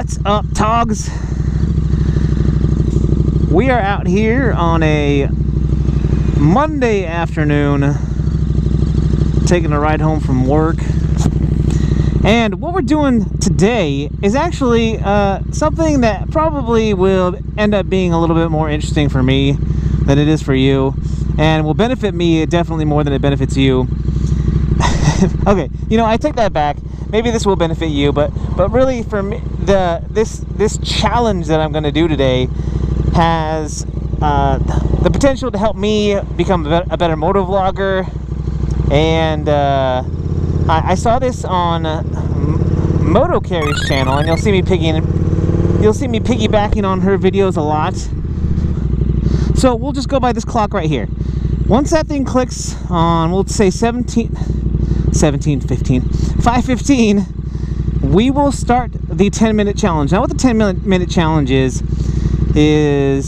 What's up, T.O.Gs? We are out here on a Monday afternoon taking a ride home from work, and what we're doing today is actually something that probably will end up being a little bit more interesting for me than it is for you, and will benefit me definitely more than it benefits you. Okay, you know, I take that back. Maybe this will benefit you, but really for me, this challenge that I'm going to do today has the potential to help me become a better motovlogger. And I saw this on MotoKari's channel, and you'll see me piggybacking on her videos a lot. So we'll just go by this clock right here. Once that thing clicks on, we'll say 5:15, we will start the 10-minute challenge. Now what the 10-minute challenge is a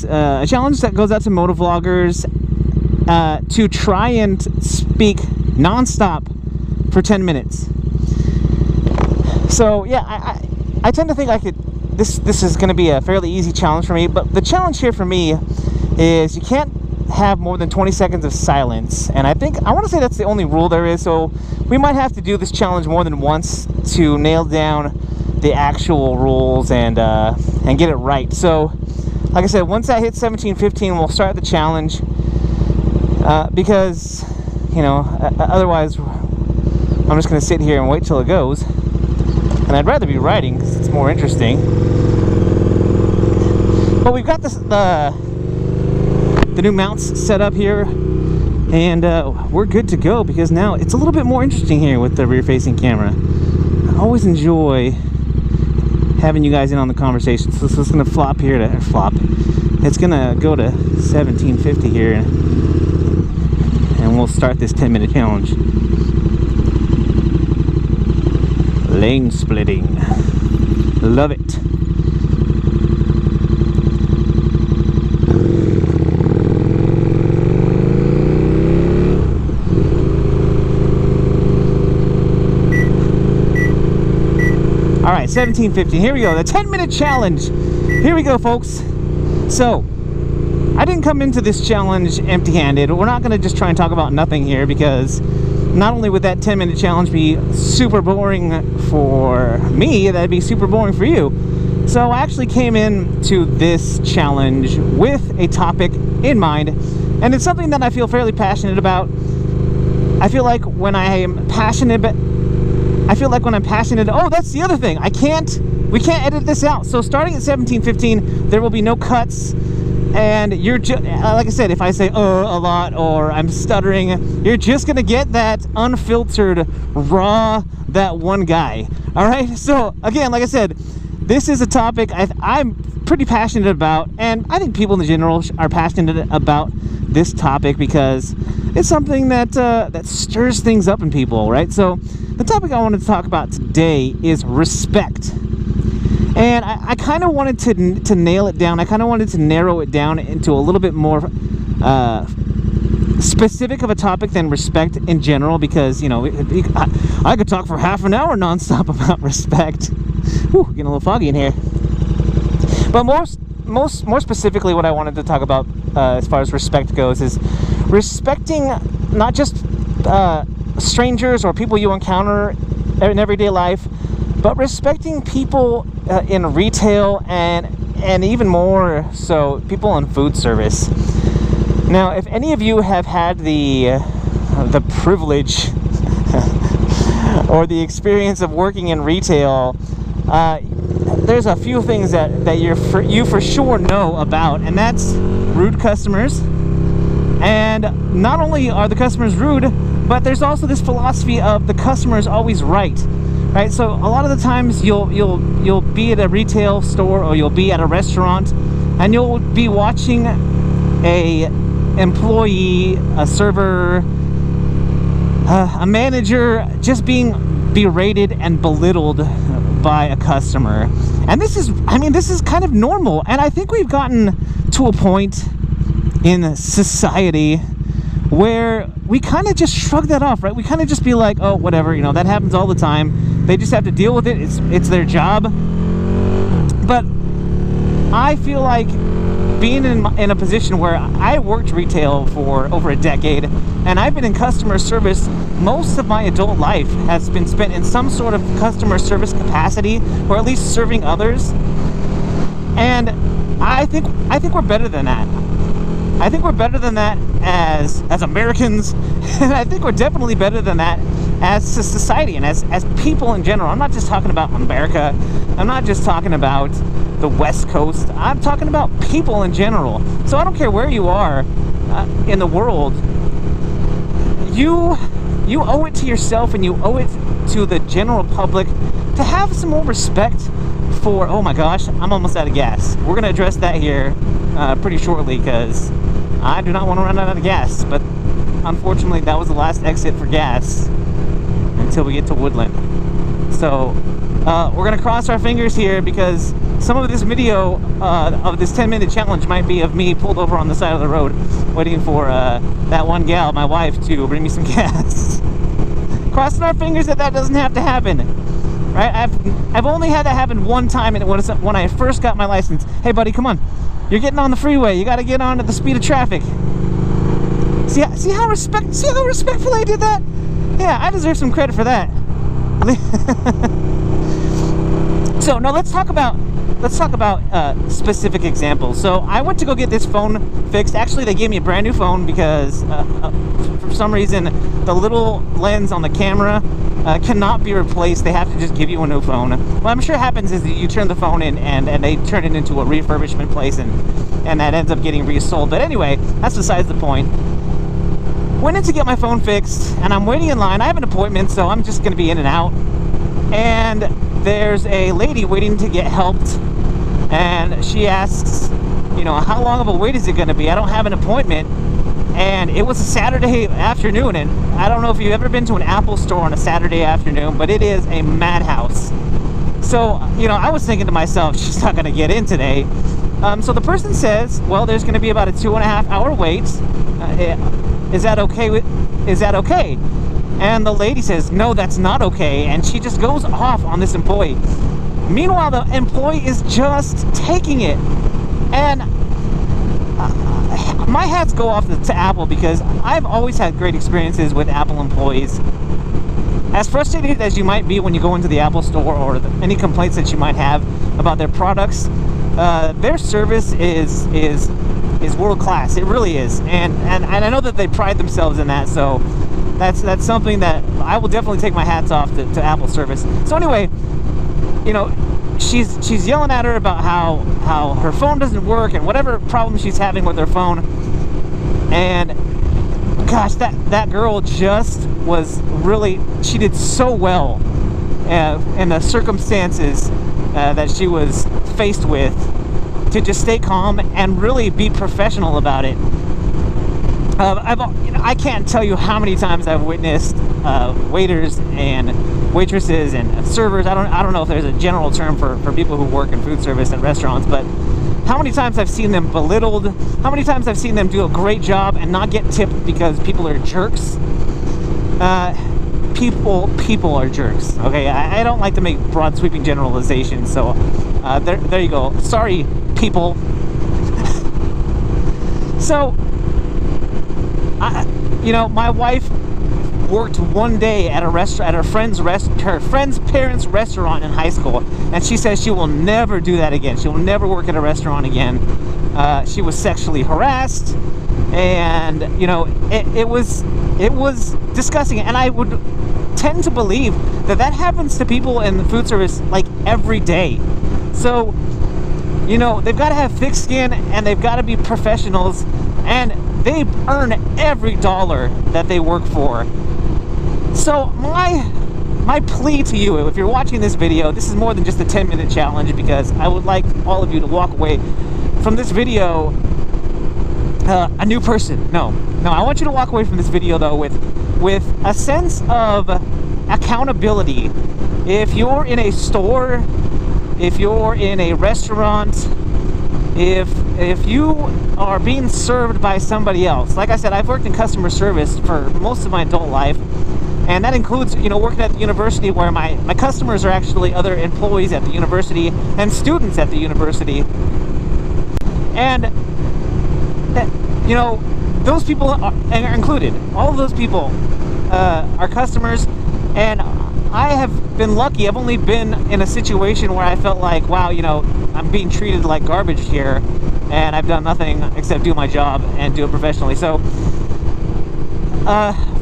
challenge that goes out to motovloggers to try and speak non-stop for 10 minutes. So yeah, I tend to think I could, this is going to be a fairly easy challenge for me, but the challenge here for me is you can't have more than 20 seconds of silence, and I want to say that's the only rule there is. So we might have to do this challenge more than once to nail down the actual rules and get it right. So like I said, once I hit 17:15, we'll start the challenge, because you know, otherwise I'm just going to sit here and wait till it goes, and I'd rather be riding because it's more interesting. But we've got this the new mounts set up here, and we're good to go, because now it's a little bit more interesting here with the rear-facing camera. I always enjoy having you guys in on the conversation. So it's going to flop here to flop. It's going to go to 17:50 here, and we'll start this 10-minute challenge. Lane splitting. Love it. Alright, 17:15. Here we go. The 10-minute challenge. Here we go, folks. So, I didn't come into this challenge empty-handed. We're not going to just try and talk about nothing here, because not only would that 10-minute challenge be super boring for me, that'd be super boring for you. So I actually came into this challenge with a topic in mind, and it's something that I feel fairly passionate about. I feel like when I'm passionate, oh, that's the other thing. We can't edit this out. So starting at 17:15, there will be no cuts. And you're just, like I said, if I say a lot or I'm stuttering, you're just gonna get that unfiltered, raw, that one guy. All right. So again, like I said, this is a topic I'm pretty passionate about, and I think people in general are passionate about this topic because it's something that that stirs things up in people, right? So the topic I wanted to talk about today is respect. And I kind of wanted to nail it down. I kind of wanted to narrow it down into a little bit more specific of a topic than respect in general, because, you know, I could talk for half an hour nonstop about respect. Whew, getting a little foggy in here. But more specifically, what I wanted to talk about as far as respect goes is respecting not just strangers or people you encounter in everyday life, but respecting people in retail and even more so people in food service. Now, if any of you have had the privilege or the experience of working in retail, there's a few things that you for sure know about, and that's rude customers. And not only are the customers rude, but there's also this philosophy of the customer is always right. Right, so a lot of the times you'll be at a retail store or you'll be at a restaurant, and you'll be watching a employee, a server, a manager just being berated and belittled by a customer. And this is kind of normal, and I think we've gotten to a point in society where we kind of just shrug that off, right? We kind of just be like, oh, whatever, you know, that happens all the time. They just have to deal with it. It's their job. But I feel like being in a position where I worked retail for over a decade, and I've been in customer service most of my adult life has been spent in some sort of customer service capacity, or at least serving others. And I think we're better than that. I think we're better than that as Americans, and I think we're definitely better than that as a society and as people in general. I'm not just talking about America. I'm not just talking about the West Coast. I'm talking about people in general. So I don't care where you are in the world. You owe it to yourself, and you owe it to the general public to have some more respect for... Oh my gosh, I'm almost out of gas. We're going to address that here pretty shortly, because I do not want to run out of gas. But unfortunately, that was the last exit for gas until we get to Woodland. So we're going to cross our fingers here, because some of this video of this 10-minute challenge might be of me pulled over on the side of the road waiting for that one gal, my wife, to bring me some gas. Crossing our fingers that doesn't have to happen, right? I've only had that happen one time, and it was when I first got my license. Hey buddy, come on, you're getting on the freeway, you got to get on at the speed of traffic. See how respectful I did that? Yeah, I deserve some credit for that. So now let's talk about specific examples. So I went to go get this phone fixed. Actually, they gave me a brand new phone because for some reason the little lens on the camera cannot be replaced. They have to just give you a new phone. What I'm sure happens is that you turn the phone in and they turn it into a refurbishment place, and that ends up getting resold. But anyway, that's besides the point. Went in to get my phone fixed, and I'm waiting in line. I have an appointment, so I'm just going to be in and out. And there's a lady waiting to get helped, and she asks, you know, how long of a wait is it going to be? I don't have an appointment. And it was a Saturday afternoon, and I don't know if you've ever been to an Apple store on a Saturday afternoon, but it is a madhouse. So, you know, I was thinking to myself, she's not going to get in today. So the person says, well, there's going to be about a 2.5 hour wait. Is that okay? And the lady says, no, that's not okay. And she just goes off on this employee. Meanwhile, the employee is just taking it. And my hats go off to Apple, because I've always had great experiences with Apple employees. As frustrated as you might be when you go into the Apple store, or any complaints that you might have about their products, their service is world class. It really is, and I know that they pride themselves in that. So that's something that I will definitely take my hats off to Apple service. So anyway, you know, she's yelling at her about how her phone doesn't work and whatever problem she's having with her phone. And gosh, that girl just was really, she did so well in the circumstances that she was faced with, to just stay calm and really be professional about it. I can't tell you how many times I've witnessed waiters and waitresses and servers. I don't know if there's a general term for people who work in food service and restaurants, but how many times I've seen them belittled, how many times I've seen them do a great job and not get tipped because people are jerks. People are jerks, okay? I don't like to make broad sweeping generalizations, so there you go. Sorry, people. So, you know, my wife worked one day at a restaurant, at her friend's parents' restaurant in high school, and she says she will never do that again. She will never work at a restaurant again. She was sexually harassed, and you know, it was disgusting. And I would tend to believe that happens to people in the food service like every day. So, you know, they've got to have thick skin, and they've got to be professionals, and they earn every dollar that they work for. So my plea to you, if you're watching this video, this is more than just a 10-minute challenge, because I would like all of you to walk away from this video a new person. No, I want you to walk away from this video though with a sense of accountability. If you're in a store, if you're in a restaurant, if you are being served by somebody else, like I said, I've worked in customer service for most of my adult life. And that includes, you know, working at the university where my customers are actually other employees at the university and students at the university. And, you know, those people are included. All of those people are customers. And I have been lucky. I've only been in a situation where I felt like, wow, you know, I'm being treated like garbage here. And I've done nothing except do my job and do it professionally. So,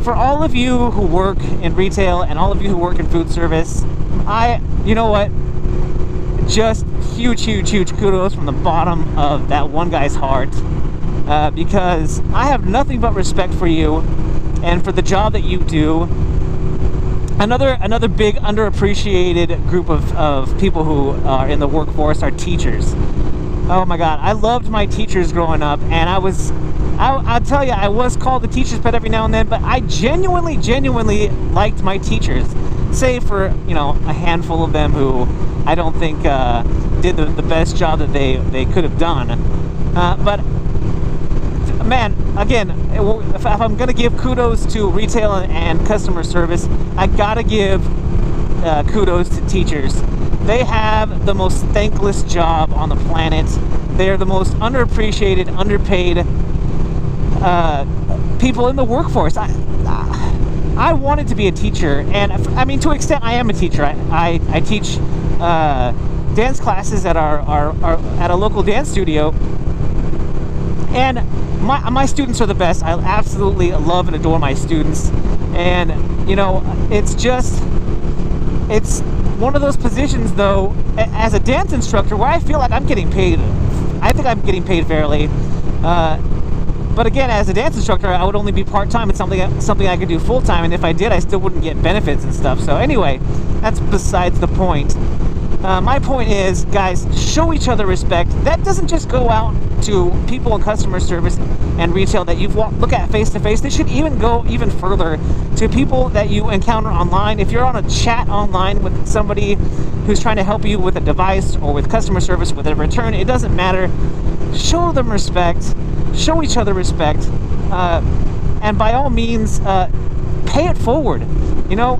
for all of you who work in retail and all of you who work in food service, you know what? Just huge kudos from the bottom of that one guy's heart, because I have nothing but respect for you and for the job that you do. Another big underappreciated group of people who are in the workforce are teachers. Oh my God, I loved my teachers growing up, and I'll tell you, I was called the teacher's pet every now and then, but I genuinely liked my teachers, save for, you know, a handful of them who I don't think did the best job that they could have done. But man, again, if I'm gonna give kudos to retail and customer service, I gotta give kudos to teachers. They have the most thankless job on the planet. They are the most underappreciated, underpaid people in the workforce. I wanted to be a teacher, and I mean, to an extent, I am a teacher. I teach dance classes at at a local dance studio, and my students are the best. I absolutely love and adore my students, and you know, it's one of those positions, though, as a dance instructor, where I feel like I'm getting paid. I think I'm getting paid fairly. But again, as a dance instructor, I would only be part-time. It's something I could do full-time, and if I did, I still wouldn't get benefits and stuff. So anyway, that's besides the point. My point is, guys, show each other respect. That doesn't just go out to people in customer service and retail that you look at face-to-face. This should even go even further to people that you encounter online. If you're on a chat online with somebody who's trying to help you with a device or with customer service with a return, it doesn't matter. Show them respect. Show each other respect. And by all means, pay it forward. You know,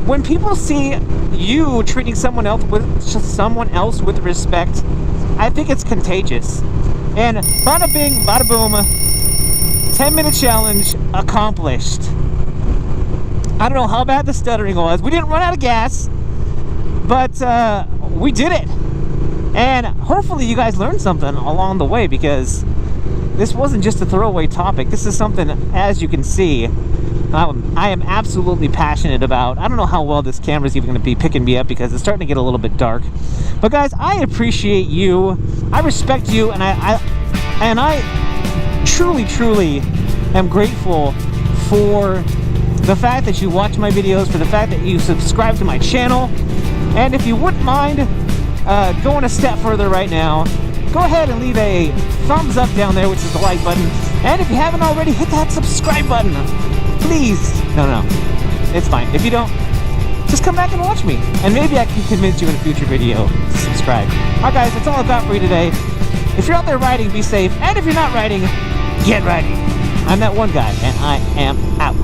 when people see you treating someone else with respect, I think it's contagious. And bada bing, bada boom, 10-minute challenge accomplished. I don't know how bad the stuttering was. We didn't run out of gas, but we did it. And hopefully you guys learned something along the way, because this wasn't just a throwaway topic. This is something, as you can see, I am absolutely passionate about. I don't know how well this camera's even going to be picking me up, because it's starting to get a little bit dark. But guys, I appreciate you. I respect you, and I truly am grateful for the fact that you watch my videos, for the fact that you subscribe to my channel. And if you wouldn't mind going a step further right now, go ahead and leave a thumbs up down there, which is the like button. And if you haven't already, hit that subscribe button. Please. No, it's fine. If you don't, just come back and watch me, and maybe I can convince you in a future video to subscribe. Alright guys, that's all I've got for you today. If you're out there riding, be safe, and if you're not riding, get riding. I'm that one guy, and I am out.